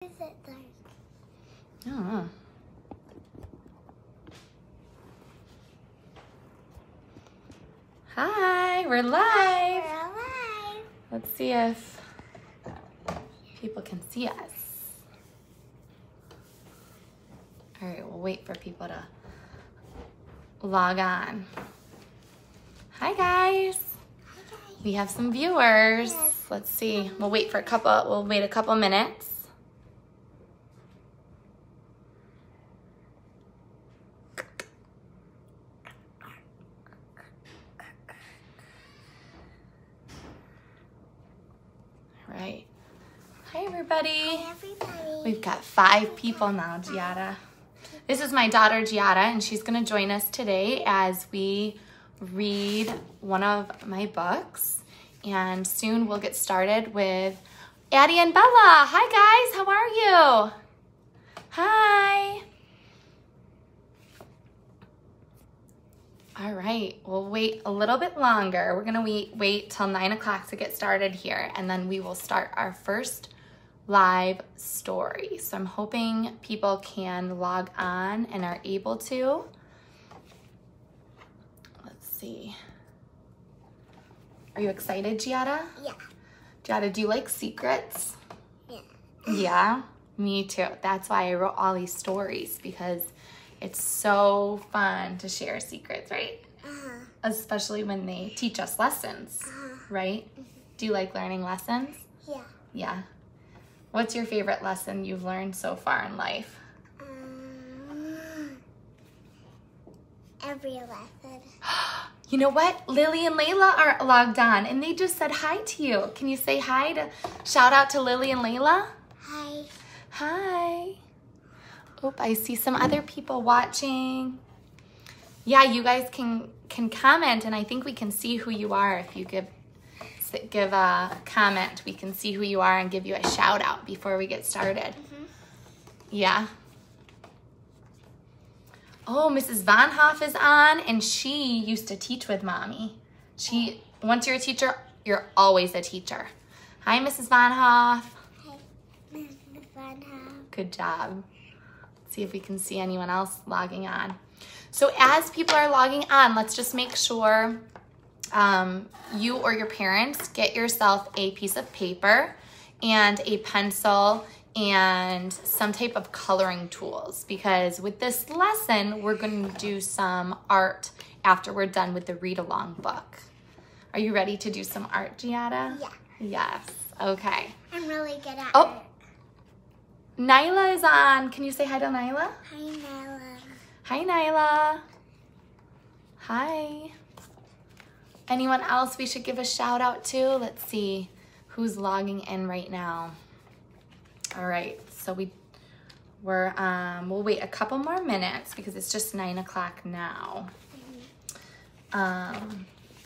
Is it dark? I don't know. Hi, we're live. We're alive. Let's see if people can see us. All right, we'll wait for people to log on. Hi, guys. We have some viewers. Yes. Let's see. We'll wait a couple minutes. All right. Hi, everybody. Hi, everybody. We've got 5 people now, Giada. This is my daughter, Giada, and she's going to join us today as we read one of my books. And soon we'll get started with Addie and Bella. Hi, guys. How are you? Hi. All right. We'll wait a little bit longer. We're going to wait till 9 o'clock to get started here, and then we will start our first live story. So I'm hoping people can log on and are able to. Let's see. Are you excited, Giada? Yeah. Giada, do you like secrets? Yeah. Yeah, me too. That's why I wrote all these stories, because it's so fun to share secrets, right? Uh-huh. Especially when they teach us lessons, right? Do you like learning lessons? Yeah. Yeah. What's your favorite lesson you've learned so far in life? Every lesson. You know what? Lily and Layla are logged on, and they just said hi to you. Can you say hi to, shout out to Lily and Layla? Hi. Hi. Oh, I see some other people watching. Yeah, you guys can comment, and I think we can see who you are if you give a comment. We can see who you are and give you a shout out before we get started. Yeah. Oh, Mrs. Von Hoff is on, and she used to teach with Mommy. Once you're a teacher, you're always a teacher. Hi, Mrs. Von Hoff. Hi, Mrs. Von Hoff. Good job. Let's see if we can see anyone else logging on. So as people are logging on, let's just make sure you or your parents get yourself a piece of paper and a pencil and some type of coloring tools, because with this lesson, we're going to do some art after we're done with the read-along book. Are you ready to do some art, Giada? Yeah. Yes. Okay. I'm really good at Oh. art. Nyla is on. Can you say hi to Nyla? Hi, Nella. Hi, Nyla. Hi. Anyone else we should give a shout out to? Let's see who's logging in right now. All right, so we'll wait a couple more minutes because it's just 9 o'clock now.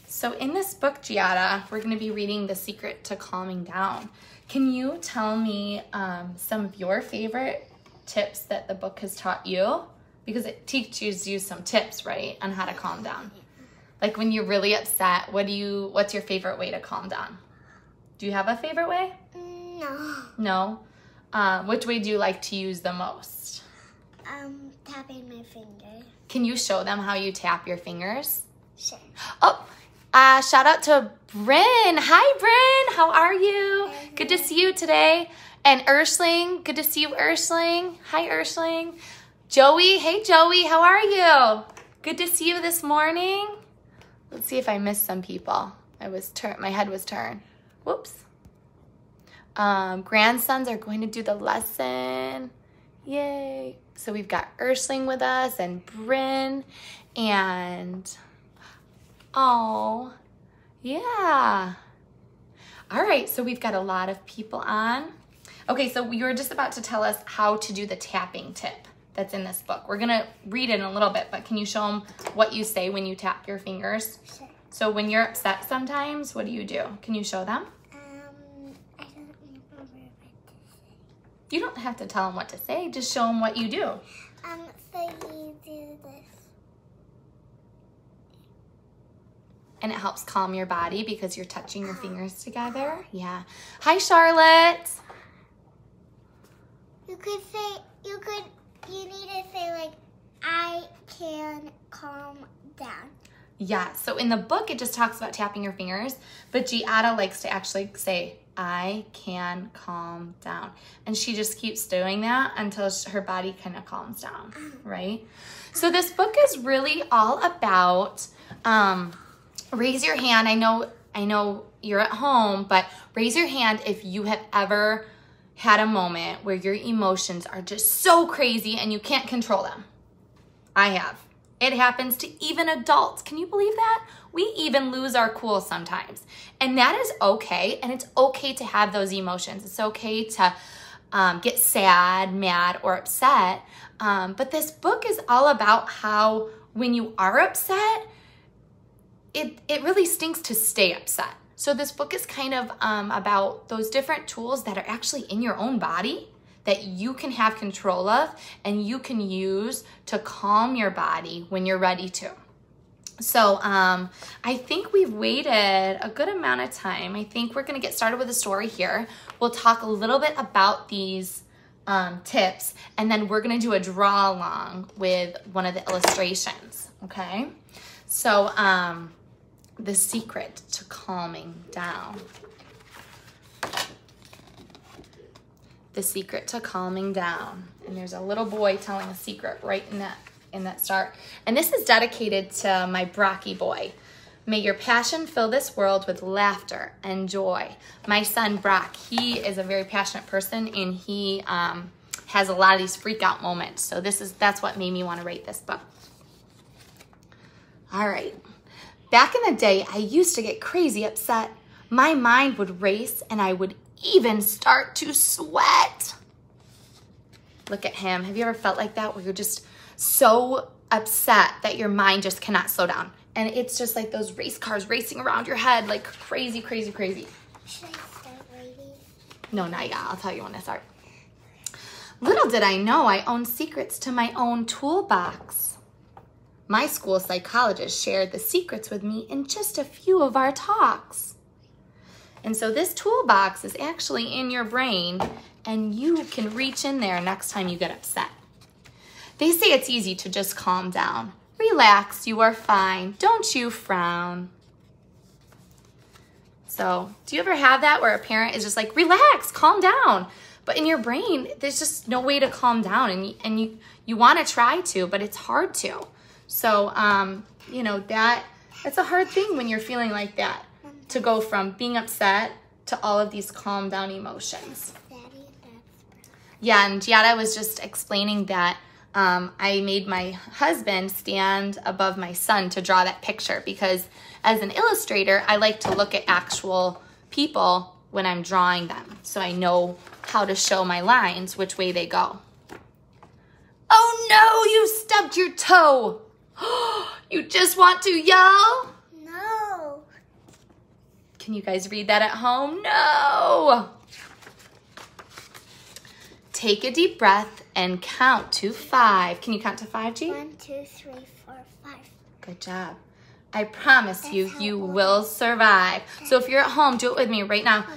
So in this book, Giada, we're going to be reading The Secret to Calming Down. Can you tell me some of your favorite tips that the book has taught you? Because it teaches you some tips, right, on how to calm down. Like when you're really upset, what's your favorite way to calm down? Do you have a favorite way? No. No? Which way do you like to use the most? Tapping my finger. Can you show them how you tap your fingers? Sure. Oh, shout out to Bryn. Hi, Bryn. How are you? Good to see you today. And Ursling. Good to see you, Ursling. Hi, Ursling. Joey. Hey, Joey. How are you? Good to see you this morning. Let's see if I missed some people. My head was turned. Whoops. Grandsons are going to do the lesson. Yay. So we've got Ursling with us and Bryn and, oh, yeah. All right, so we've got a lot of people on. Okay, so you were just about to tell us how to do the tapping tip that's in this book. We're gonna read it in a little bit, but can you show them what you say when you tap your fingers? Sure. So when you're upset sometimes, what do you do? Can you show them? I don't remember what to say. You don't have to tell them what to say, just show them what you do. So you do this. And it helps calm your body because you're touching your fingers together. Yeah. Hi, Charlotte. You need to say like, I can calm down. Yeah, so in the book, it just talks about tapping your fingers, but Giada likes to actually say, I can calm down. And she just keeps doing that until her body kind of calms down, right? So this book is really all about, raise your hand. I know you're at home, but raise your hand if you have ever had a moment where your emotions are just so crazy and you can't control them. I have. It happens to even adults. Can you believe that? We even lose our cool sometimes. And that is okay. And it's okay to have those emotions. It's okay to get sad, mad, or upset. But this book is all about how when you are upset, it really stinks to stay upset. So this book is kind of about those different tools that are actually in your own body that you can have control of and you can use to calm your body when you're ready to. So I think we've waited a good amount of time. I think we're gonna get started with the story here. We'll talk a little bit about these tips, and then we're gonna do a draw along with one of the illustrations, okay? So the secret to calming down. The secret to calming down. And there's a little boy telling a secret right in that start. And this is dedicated to my Brocky boy. May your passion fill this world with laughter and joy. My son Brock, he is a very passionate person, and he has a lot of these freak out moments. So that's what made me want to write this book. All right. Back in the day, I used to get crazy upset. My mind would race and I would even start to sweat. Look at him. Have you ever felt like that, where you're just so upset that your mind just cannot slow down? And it's just like those race cars racing around your head like crazy, crazy, crazy. Should I start writing? No, not yet. I'll tell you when I start. Little did I know I owned secrets to my own toolbox. My school psychologist shared the secrets with me in just a few of our talks. And so this toolbox is actually in your brain, and you can reach in there next time you get upset. They say it's easy to just calm down. Relax, you are fine. Don't you frown. So do you ever have that where a parent is just like, relax, calm down? But in your brain, there's just no way to calm down, and you want to try to, but it's hard to. So, you know, it's a hard thing when you're feeling like that, to go from being upset to all of these calm down emotions. Yeah, and Giada was just explaining that I made my husband stand above my son to draw that picture, because as an illustrator, I like to look at actual people when I'm drawing them, so I know how to show my lines, which way they go. Oh no, you stubbed your toe. You just want to yell? No. Can you guys read that at home? No. Take a deep breath and count to 5. Can you count to 5, G? 1, 2, 3, 4, 5. Good job. I promise you will survive. So if you're at home, do it with me right now.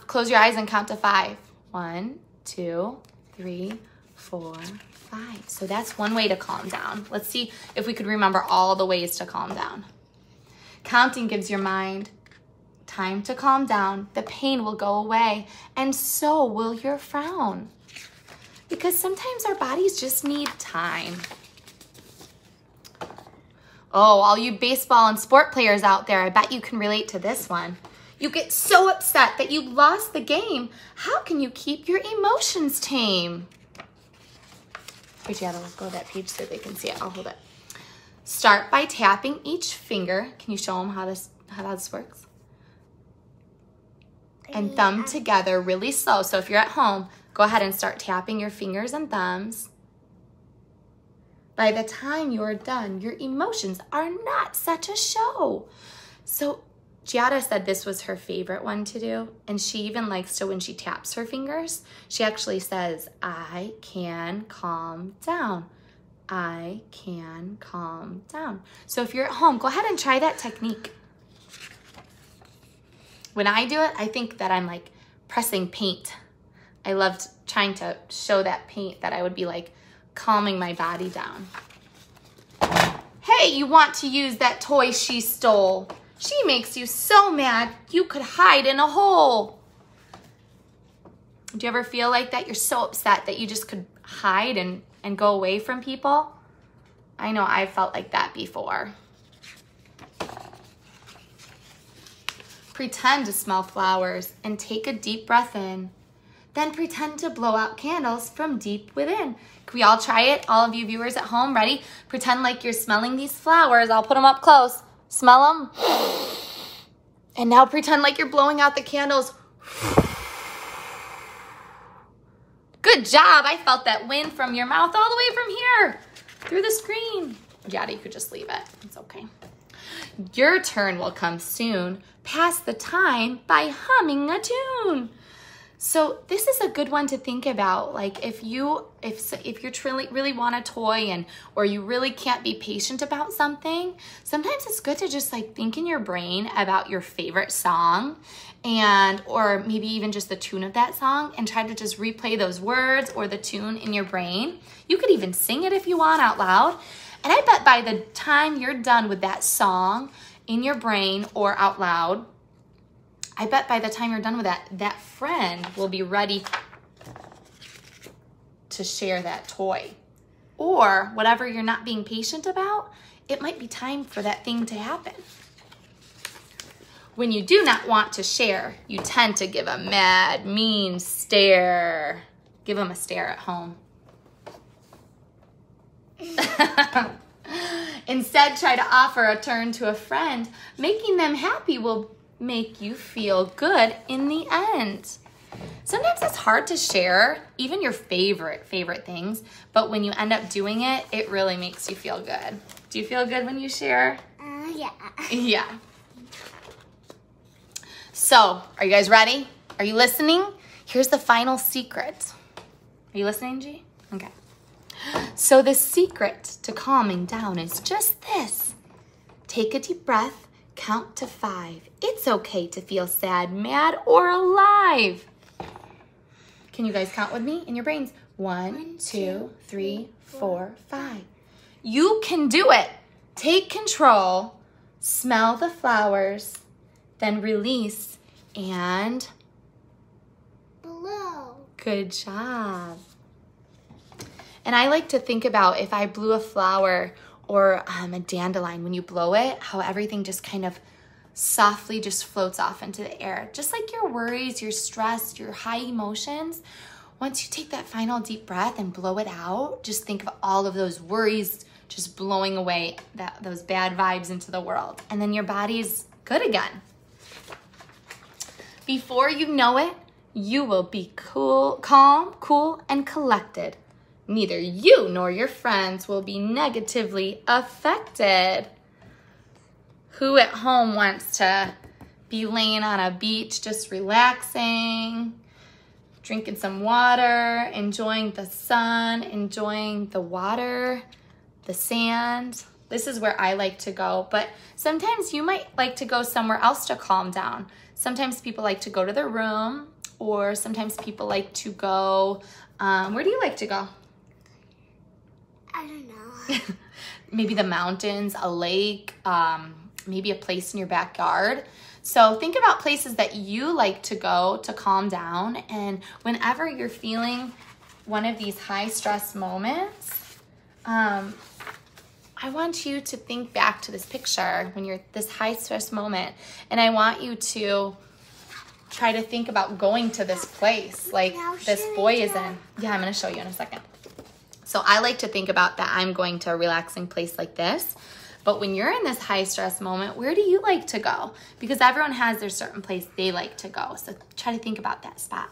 Close your eyes and count to 5. 1, 2, 3, 4, 5. So that's one way to calm down. Let's see if we could remember all the ways to calm down. Counting gives your mind time to calm down. The pain will go away, and so will your frown. Because sometimes our bodies just need time. Oh, all you baseball and sport players out there, I bet you can relate to this one. You get so upset that you lost the game. How can you keep your emotions tame? Here, Giada, let's go to that page so they can see it. I'll hold it. Start by tapping each finger. Can you show them how this works? And thumb together really slow. So if you're at home, go ahead and start tapping your fingers and thumbs. By the time you're done, your emotions are not such a show. So Giada said this was her favorite one to do, and she even likes to, when she taps her fingers, she actually says, I can calm down. I can calm down. So if you're at home, go ahead and try that technique. When I do it, I think that I'm like pressing paint. I loved trying to show that paint that I would be like calming my body down. Hey, you want to use that toy she stole? She makes you so mad you could hide in a hole. Do you ever feel like that? You're so upset that you just could hide and go away from people? I know I felt like that before. Pretend to smell flowers and take a deep breath in. Then pretend to blow out candles from deep within. Can we all try it? All of you viewers at home, ready? Pretend like you're smelling these flowers. I'll put them up close. Smell them. And now pretend like you're blowing out the candles. Good job. I felt that wind from your mouth all the way from here through the screen. Yeah, you could just leave it. It's okay. Your turn will come soon. Pass the time by humming a tune. So this is a good one to think about. Like if you really want a toy or you really can't be patient about something, sometimes it's good to just like think in your brain about your favorite song or maybe even just the tune of that song and try to just replay those words or the tune in your brain. You could even sing it if you want out loud. And I bet by the time you're done with that song in your brain or out loud, I bet by the time you're done with that friend will be ready to share that toy. Or whatever you're not being patient about, it might be time for that thing to happen. When you do not want to share, you tend to give a mad, mean stare. Give them a stare at home. Instead, try to offer a turn to a friend. Making them happy will make you feel good in the end. Sometimes it's hard to share even your favorite things, but when you end up doing it, it really makes you feel good. Do you feel good when you share? Yeah. Yeah. So, are you guys ready? Are you listening? Here's the final secret. Are you listening, G? Okay. So the secret to calming down is just this. Take a deep breath, count to 5. It's okay to feel sad, mad, or alive. Can you guys count with me in your brains? 1, 2, 3, 4, 5. You can do it. Take control, smell the flowers, then release and Blow. Good job. And I like to think about if I blew a flower or a dandelion, when you blow it, how everything just kind of softly just floats off into the air. Just like your worries, your stress, your high emotions. Once you take that final deep breath and blow it out, just think of all of those worries just blowing away those bad vibes into the world. And then your body's good again. Before you know it, you will be calm, cool, and collected. Neither you nor your friends will be negatively affected. Who at home wants to be laying on a beach just relaxing, drinking some water, enjoying the sun, enjoying the water, the sand? This is where I like to go, but sometimes you might like to go somewhere else to calm down. Sometimes people like to go to their room, or sometimes people like to go, where do you like to go? I don't know. Maybe the mountains, a lake, maybe a place in your backyard. So think about places that you like to go to calm down. And whenever you're feeling one of these high stress moments, I want you to think back to this picture when you're this high stress moment. And I want you to try to think about going to this place like this boy is in. Yeah, I'm going to show you in a second. So I like to think about that I'm going to a relaxing place like this. But when you're in this high stress moment, where do you like to go? Because everyone has their certain place they like to go. So try to think about that spot.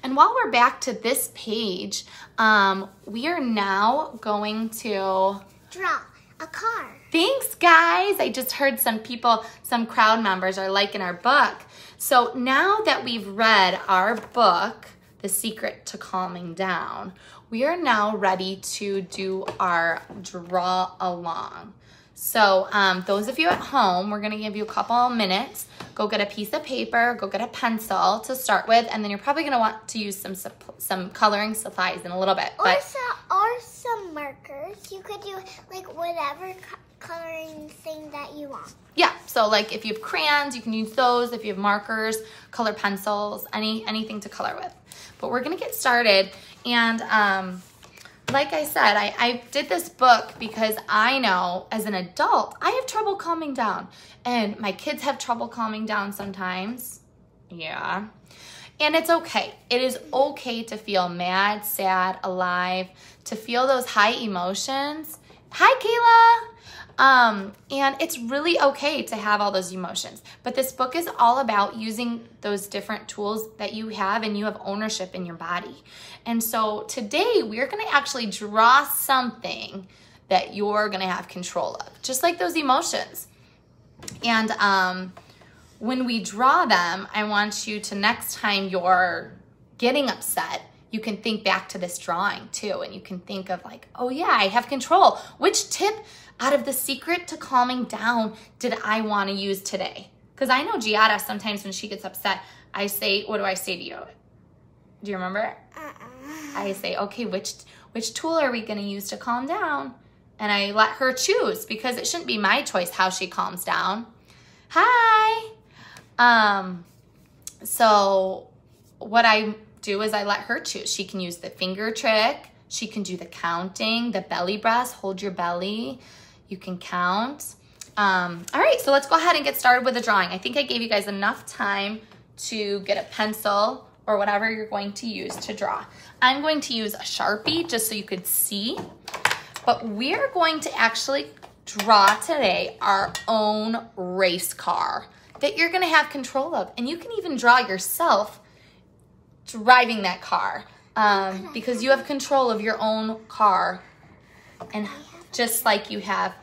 And while we're back to this page, we are now going to draw a car. Thanks, guys. I just heard some crowd members are liking our book. So now that we've read our book, The Secret to Calming Down, we are now ready to do our draw along. So those of you at home, we're gonna give you a couple minutes. Go get a piece of paper, go get a pencil to start with, and then you're probably gonna want to use some coloring supplies in a little bit. Or some markers. You could do like whatever coloring thing that you want. Yeah, so like if you have crayons, you can use those. If you have markers, color pencils, anything to color with. But we're gonna get started, and like I said, I did this book because I know as an adult, I have trouble calming down. And my kids have trouble calming down sometimes. Yeah. And it's okay. It is okay to feel mad, sad, alive, to feel those high emotions. Hi, Kayla. And it's really okay to have all those emotions. But this book is all about using those different tools that you have, and you have ownership in your body. And so today we're going to actually draw something that you're going to have control of, just like those emotions. And when we draw them, I want you to, next time you're getting upset, you can think back to this drawing too, and you can think of like, oh yeah, I have control. Which tip out of the secret to calming down did I want to use today? Because I know Giada, sometimes when she gets upset, I say, what do I say to you? Do you remember? I say, okay, which tool are we going to use to calm down? And I let her choose, because it shouldn't be my choice how she calms down. Hi. So what I do is I let her choose. She can use the finger trick. She can do the counting, the belly breaths, hold your belly. You can count. All right, so let's go ahead and get started with the drawing. I think I gave you guys enough time to get a pencil or whatever you're going to use to draw. I'm going to use a Sharpie just so you could see, but we're going to actually draw today our own race car that you're gonna have control of. And you can even draw yourself driving that car because you have control of your own car. And just like you have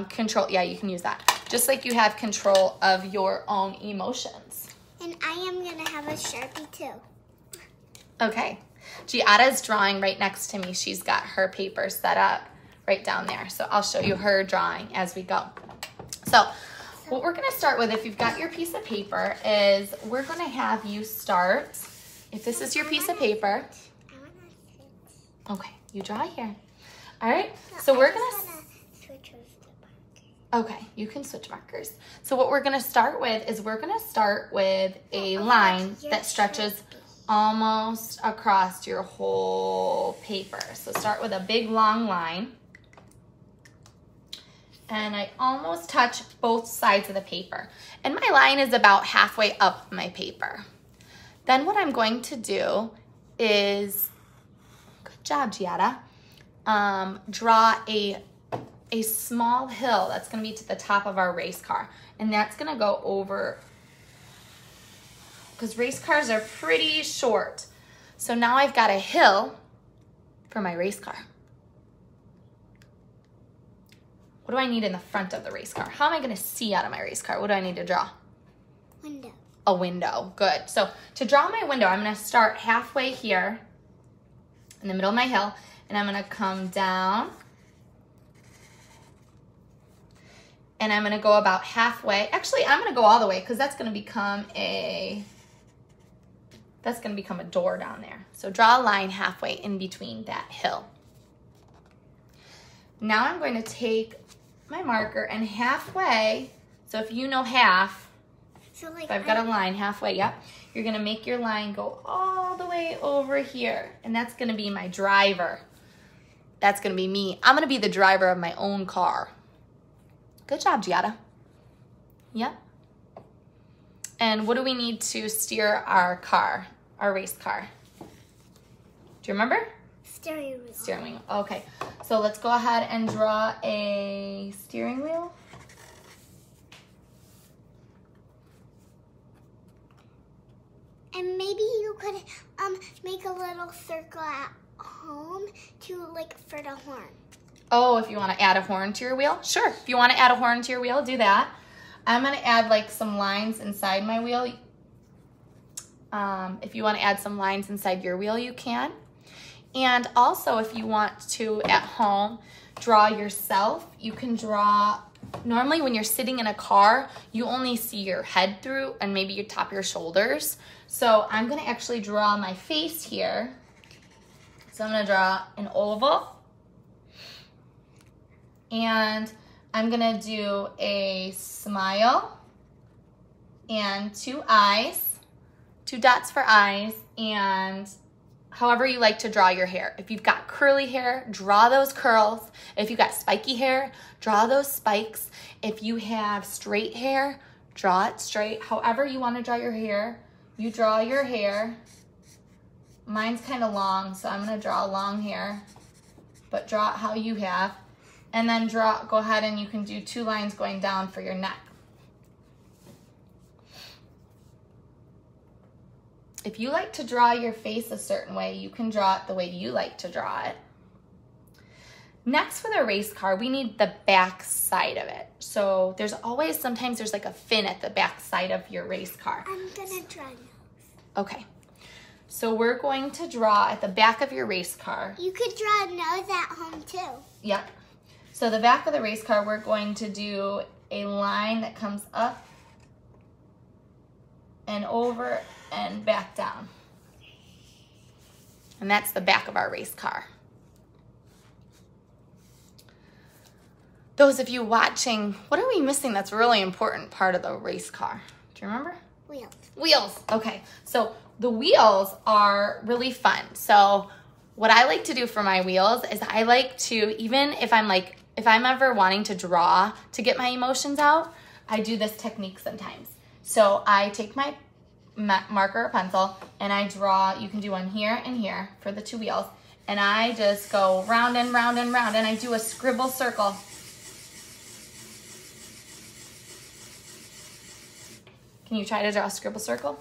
control, yeah, you can use that. Just like you have control of your own emotions. And I am gonna have a Sharpie too. Okay, Giada's drawing right next to me. She's got her paper set up right down there. So I'll show you her drawing as we go. So what we're gonna start with, if you've got your piece of paper, is we're gonna have you start, if this is your piece of paper. Okay, you draw here. All right, so we're gonna switch with the marker. Okay, you can switch markers. So what we're gonna start with is we're gonna start with a line that stretches almost across your whole paper. So start with a big long line. And I almost touch both sides of the paper. And my line is about halfway up my paper. Then what I'm going to do is, good job, Giada, draw a small hill that's gonna be to the top of our race car. And that's gonna go over, because race cars are pretty short. So now I've got a hill for my race car. What do I need in the front of the race car? How am I gonna see out of my race car? What do I need to draw? Window. A window, good. So to draw my window, I'm gonna start halfway here in the middle of my hill, and I'm gonna come down, and I'm gonna go about halfway. Actually, I'm gonna go all the way, because that's gonna become a door down there. So draw a line halfway in between that hill. Now I'm going to take my marker and halfway, so if you know half, so like if I've got a line halfway, yep, you're gonna make your line go all the way over here, and that's gonna be my driver. That's gonna be me. I'm gonna be the driver of my own car. Good job, Giada. Yep. And what do we need to steer our car, our race car? Do you remember? Steering wheel. Steering wheel, okay. So let's go ahead and draw a steering wheel. And maybe you could make a little circle at home to like for the horn. Oh, if you want to add a horn to your wheel? Sure, if you want to add a horn to your wheel, do that. I'm going to add like some lines inside my wheel. If you want to add some lines inside your wheel, you can. And also, if you want to, at home, draw yourself, you can draw, normally when you're sitting in a car, you only see your head through and maybe your top of your shoulders. So I'm gonna actually draw my face here. So I'm gonna draw an oval. And I'm gonna do a smile and 2 eyes, 2 dots for eyes, and however you like to draw your hair. If you've got curly hair, draw those curls. If you've got spiky hair, draw those spikes. If you have straight hair, draw it straight. However you want to draw your hair, you draw your hair. Mine's kind of long, so I'm going to draw long hair, but draw it how you have. And then go ahead and you can do 2 lines going down for your neck. If you like to draw your face a certain way, you can draw it the way you like to draw it. Next, for the race car, we need the back side of it. So there's always, sometimes there's like a fin at the back side of your race car. I'm gonna draw nose. Okay. So we're going to draw at the back of your race car. You could draw a nose at home too. Yep. So the back of the race car, we're going to do a line that comes up and over and back down. And that's the back of our race car. Those of you watching, what are we missing that's a really important part of the race car? Do you remember? Wheels. Wheels. Okay. So the wheels are really fun. So what I like to do for my wheels is I like to, even if I'm ever wanting to draw to get my emotions out, I do this technique sometimes. So I take my marker or pencil and I draw, you can do one here and here for the 2 wheels, and I just go round and round and round, and I do a scribble circle. Can you try to draw a scribble circle?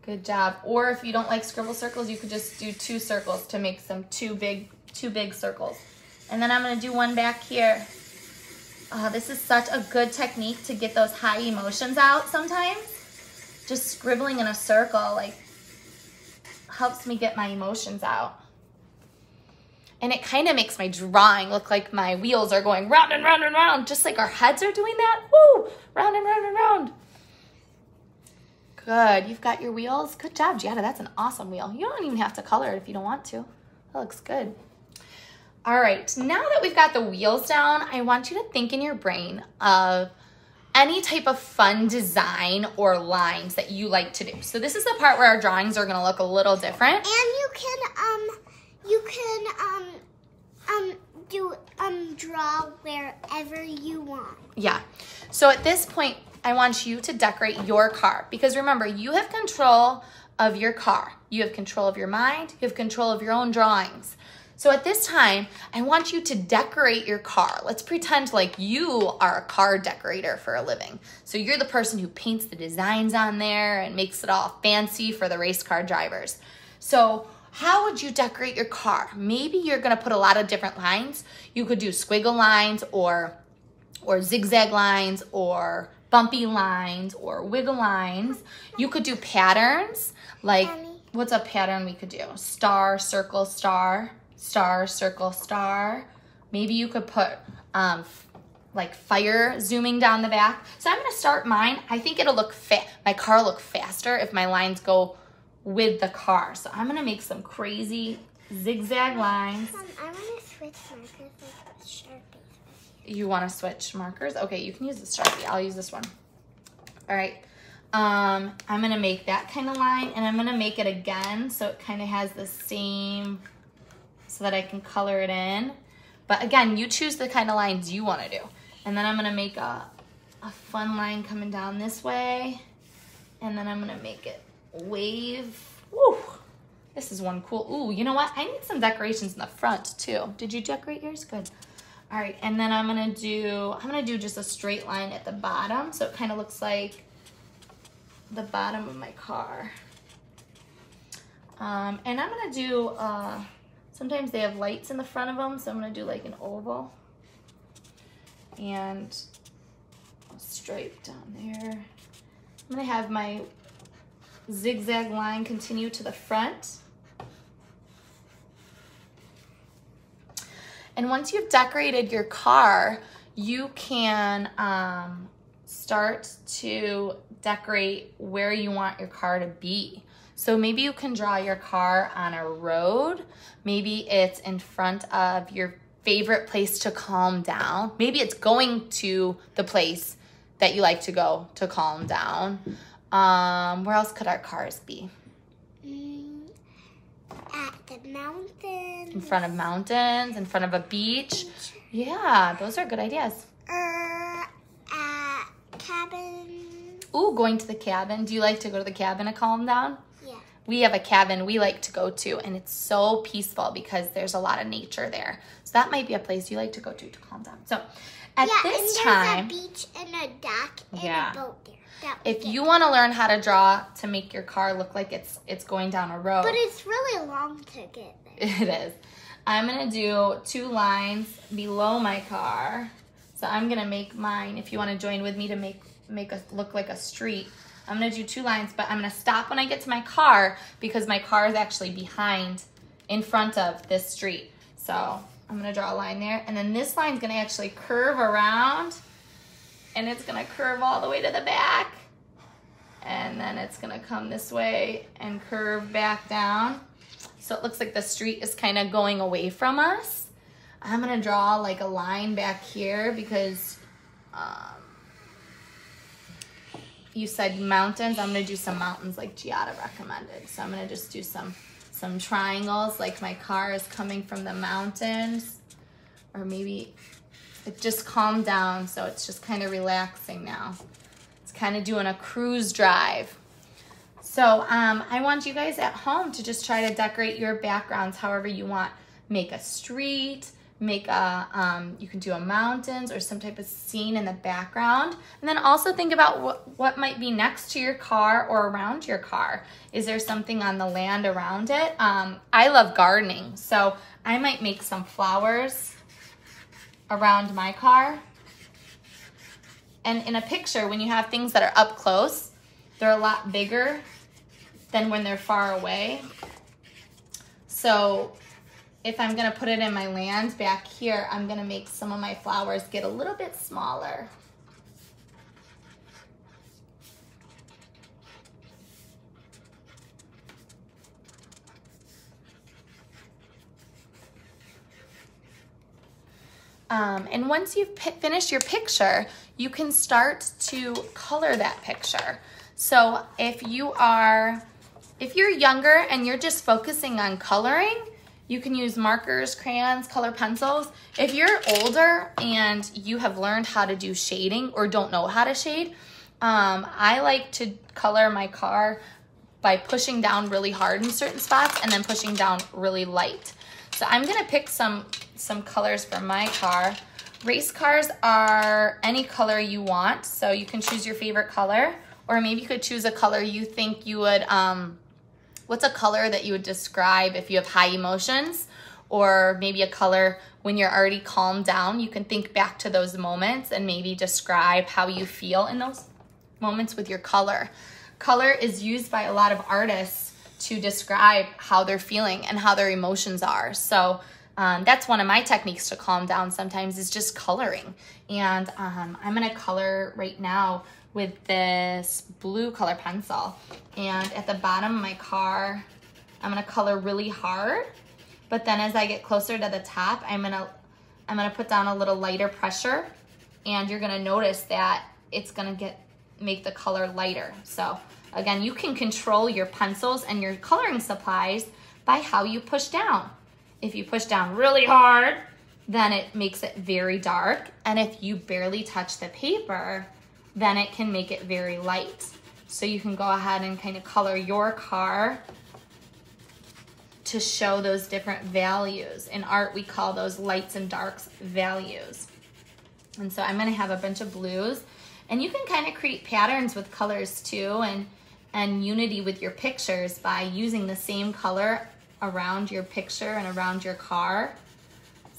Good job. Or if you don't like scribble circles, you could just do 2 circles to make some two big circles. And then I'm going to do one back here. This is such a good technique to get those high emotions out sometimes. Just scribbling in a circle like helps me get my emotions out. And it kind of makes my drawing look like my wheels are going round and round and round, just like our heads are doing that. Woo! Round and round and round. Good. You've got your wheels. Good job, Giada. That's an awesome wheel. You don't even have to color it if you don't want to. That looks good. All right, now that we've got the wheels down, I want you to think in your brain of any type of fun design or lines that you like to do. So this is the part where our drawings are gonna look a little different. And you can draw wherever you want. Yeah, so at this point, I want you to decorate your car, because remember, you have control of your car. You have control of your mind, you have control of your own drawings. So at this time, I want you to decorate your car. Let's pretend like you are a car decorator for a living. So you're the person who paints the designs on there and makes it all fancy for the race car drivers. So how would you decorate your car? Maybe you're gonna put a lot of different lines. You could do squiggle lines or zigzag lines or bumpy lines or wiggle lines. You could do patterns, like what's a pattern we could do? Star, circle, star. Star, circle, star. Maybe you could put like fire zooming down the back. So I'm gonna start mine. I think it'll look my car will look faster if my lines go with the car. So I'm gonna make some crazy zigzag lines. I wanna switch markers with Sharpies. You wanna switch markers? Okay, you can use the Sharpie. I'll use this one. All right. I'm gonna make that kind of line, and I'm gonna make it again so it kind of has the same, so that I can color it in. But again, you choose the kind of lines you want to do. And then I'm gonna make a fun line coming down this way. And then I'm gonna make it wave. Woo! This is one cool. Ooh, you know what? I need some decorations in the front too. Did you decorate yours? Good. All right, and then I'm gonna do just a straight line at the bottom, so it kind of looks like the bottom of my car. And I'm gonna do, sometimes they have lights in the front of them, so I'm gonna do like an oval and a stripe down there I'm gonna have my zigzag line continue to the front. And once you've decorated your car, you can start to decorate where you want your car to be. So maybe you can draw your car on a road. Maybe it's in front of your favorite place to calm down. Maybe it's going to the place that you like to go to calm down. Where else could our cars be? At the mountains. In front of mountains, in front of a beach. Yeah, those are good ideas. At cabin. Ooh, going to the cabin. Do you like to go to the cabin to calm down? Yeah. We have a cabin we like to go to, and it's so peaceful because there's a lot of nature there. So that might be a place you like to go to calm down. So at this time, there's a beach and a dock and Yeah. a boat there. if you want to learn how to draw to make your car look like it's going down a road. But it's really long to get there. It is. I'm going to do 2 lines below my car. So I'm going to make mine, if you want to join with me to make it look like a street, I'm going to do 2 lines, but I'm going to stop when I get to my car because my car is actually in front of this street. So I'm going to draw a line there. And then this line is going to actually curve around, and it's going to curve all the way to the back. And then it's going to come this way and curve back down. So it looks like the street is kind of going away from us. I'm going to draw like a line back here because you said mountains. I'm going to do some mountains like Giada recommended. So I'm going to just do some triangles like my car is coming from the mountains. Or maybe it just calmed down, so it's just kind of relaxing now. It's kind of doing a cruise drive. So I want you guys at home to just try to decorate your backgrounds however you want. Make a street, you can do a mountains or some type of scene in the background. And then also think about what might be next to your car or around your car. Is there something on the land around it? I love gardening, so I might make some flowers around my car. And in a picture, when you have things that are up close, they're a lot bigger than when they're far away. So if I'm gonna put it in my land back here, I'm gonna make some of my flowers get a little bit smaller. And once you've finished your picture, you can start to color that picture. So if you're younger and you're just focusing on coloring, you can use markers, crayons, color pencils. If you're older and you have learned how to do shading or don't know how to shade, I like to color my car by pushing down really hard in certain spots and then pushing down really light. So I'm gonna pick some colors for my car. Race cars are any color you want, so you can choose your favorite color, or maybe you could choose a color you think you would, what's a color that you would describe if you have high emotions, or maybe a color when you're already calmed down. You can think back to those moments and maybe describe how you feel in those moments with your color. Color is used by a lot of artists to describe how they're feeling and how their emotions are. So that's one of my techniques to calm down sometimes, is just coloring. And I'm gonna color right now with this blue color pencil. And at the bottom of my car, I'm gonna color really hard. But then as I get closer to the top, I'm gonna put down a little lighter pressure, and you're gonna notice that it's gonna make the color lighter. So again, you can control your pencils and your coloring supplies by how you push down. If you push down really hard, then it makes it very dark. And if you barely touch the paper, then it can make it very light. So you can go ahead and kind of color your car to show those different values. In art, we call those lights and darks values. And so I'm gonna have a bunch of blues. And you can kind of create patterns with colors too, and unity with your pictures by using the same color around your picture and around your car.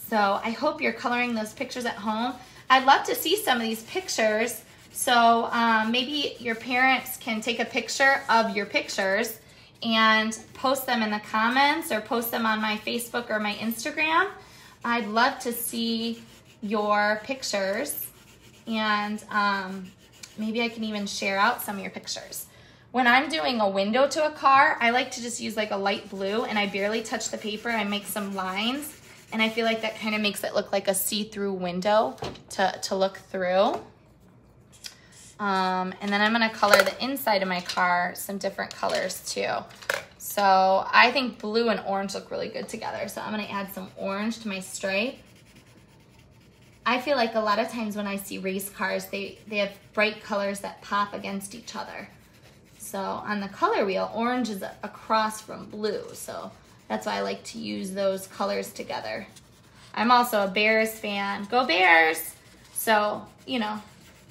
So I hope you're coloring those pictures at home. I'd love to see some of these pictures So maybe your parents can take a picture of your pictures and post them in the comments or post them on my Facebook or my Instagram. I'd love to see your pictures, and maybe I can even share out some of your pictures. When I'm doing a window to a car, I like to just use like a light blue, and I barely touch the paper. I make some lines, and I feel like that kind of makes it look like a see-through window to look through. And then I'm gonna color the inside of my car some different colors too. So I think blue and orange look really good together. So I'm gonna add some orange to my stripe. I feel like a lot of times when I see race cars, they have bright colors that pop against each other. So on the color wheel, orange is across from blue. So that's why I like to use those colors together. I'm also a Bears fan. Go Bears! So, you know,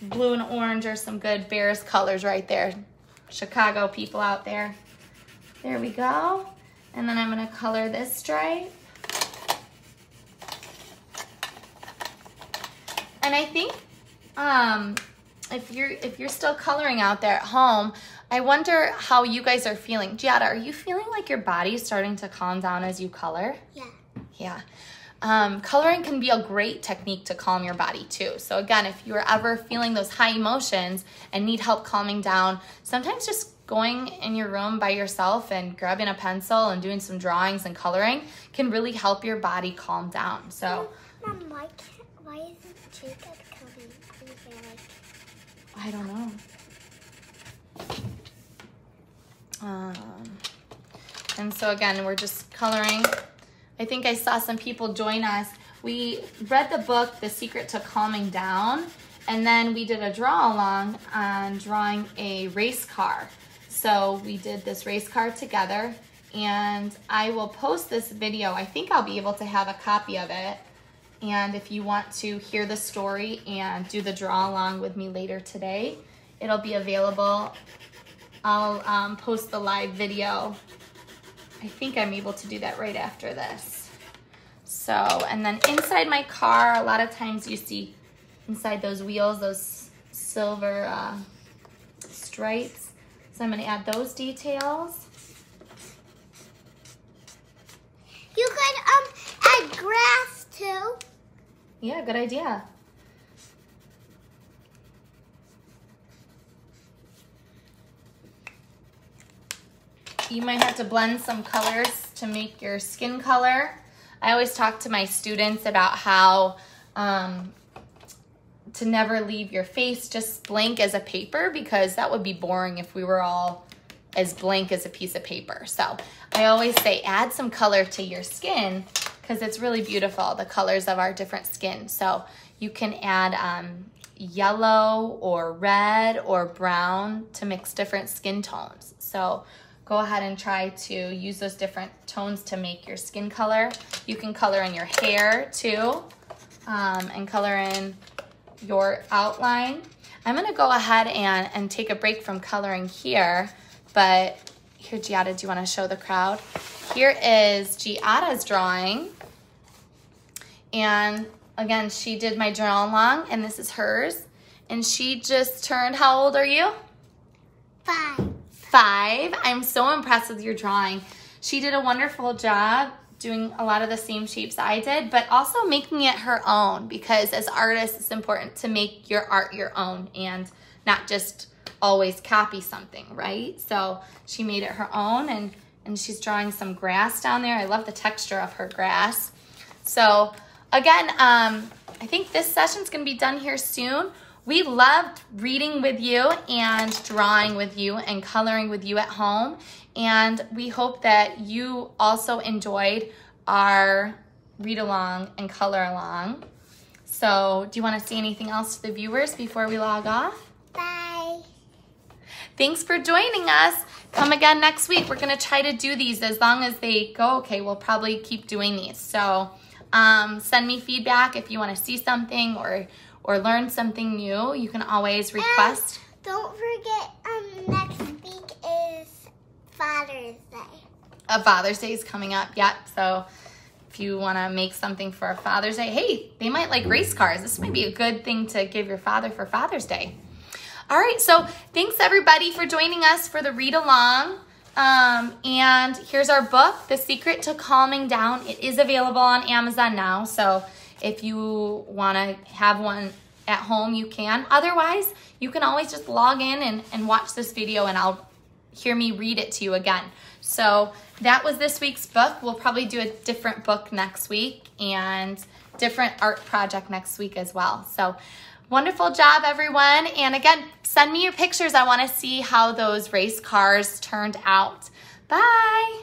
blue and orange are some good Bears colors right there. Chicago people out there. There we go. And then I'm gonna color this stripe. And I think if you're still coloring out there at home, I wonder how you guys are feeling. Giada, are you feeling like your body is starting to calm down as you color? Yeah. Yeah. Coloring can be a great technique to calm your body too. So again, if you're ever feeling those high emotions and need help calming down, sometimes just going in your room by yourself and grabbing a pencil and doing some drawings and coloring can really help your body calm down. So, Mom, why isn't Jacob coming? I don't know. And so again, we're just coloring. I think I saw some people join us. We read the book, The Secret to Calming Down, and then we did a draw along on drawing a race car. So we did this race car together, and I will post this video. I think I'll be able to have a copy of it. And if you want to hear the story and do the draw along with me later today, it'll be available. I'll post the live video. I think I'm able to do that right after this. So, and then inside my car, a lot of times you see inside those wheels, those silver stripes. So I'm gonna add those details. You could add grass too. Yeah, good idea. You might have to blend some colors to make your skin color. I always talk to my students about how to never leave your face just blank as a paper, because that would be boring if we were all as blank as a piece of paper. So I always say add some color to your skin, because it's really beautiful, the colors of our different skin. So you can add yellow or red or brown to mix different skin tones. So go ahead and try to use those different tones to make your skin color. You can color in your hair too, and color in your outline. I'm gonna go ahead and take a break from coloring here, but here, Giada, do you wanna show the crowd? Here is Giada's drawing. And again, she did my draw along, and this is hers. And she just turned, how old are you? 5. 5. I'm so impressed with your drawing. She did a wonderful job doing a lot of the same shapes I did, but also making it her own, because as artists, it's important to make your art your own and not just always copy something, right? So she made it her own, and she's drawing some grass down there. I love the texture of her grass. So again, I think this session's gonna be done here soon. We loved reading with you and drawing with you and coloring with you at home. And we hope that you also enjoyed our read along and color along. So do you want to say anything else to the viewers before we log off? Bye. Thanks for joining us. Come again next week. We're going to try to do these as long as they go okay. We'll probably keep doing these. So send me feedback if you want to see something or learn something new. You can always request. And don't forget, next week is Father's Day. Father's Day is coming up. Yep. So if you want to make something for Father's Day, hey, they might like race cars. This might be a good thing to give your father for Father's Day. All right, so thanks everybody for joining us for the read along. And here's our book, The Secret to Calming Down. It is available on Amazon now, so if you want to have one at home, you can. Otherwise, you can always just log in and watch this video, and I'll hear me read it to you again. So that was this week's book. We'll probably do a different book next week and different art project next week as well. So wonderful job, everyone. And again, send me your pictures. I want to see how those race cars turned out. Bye.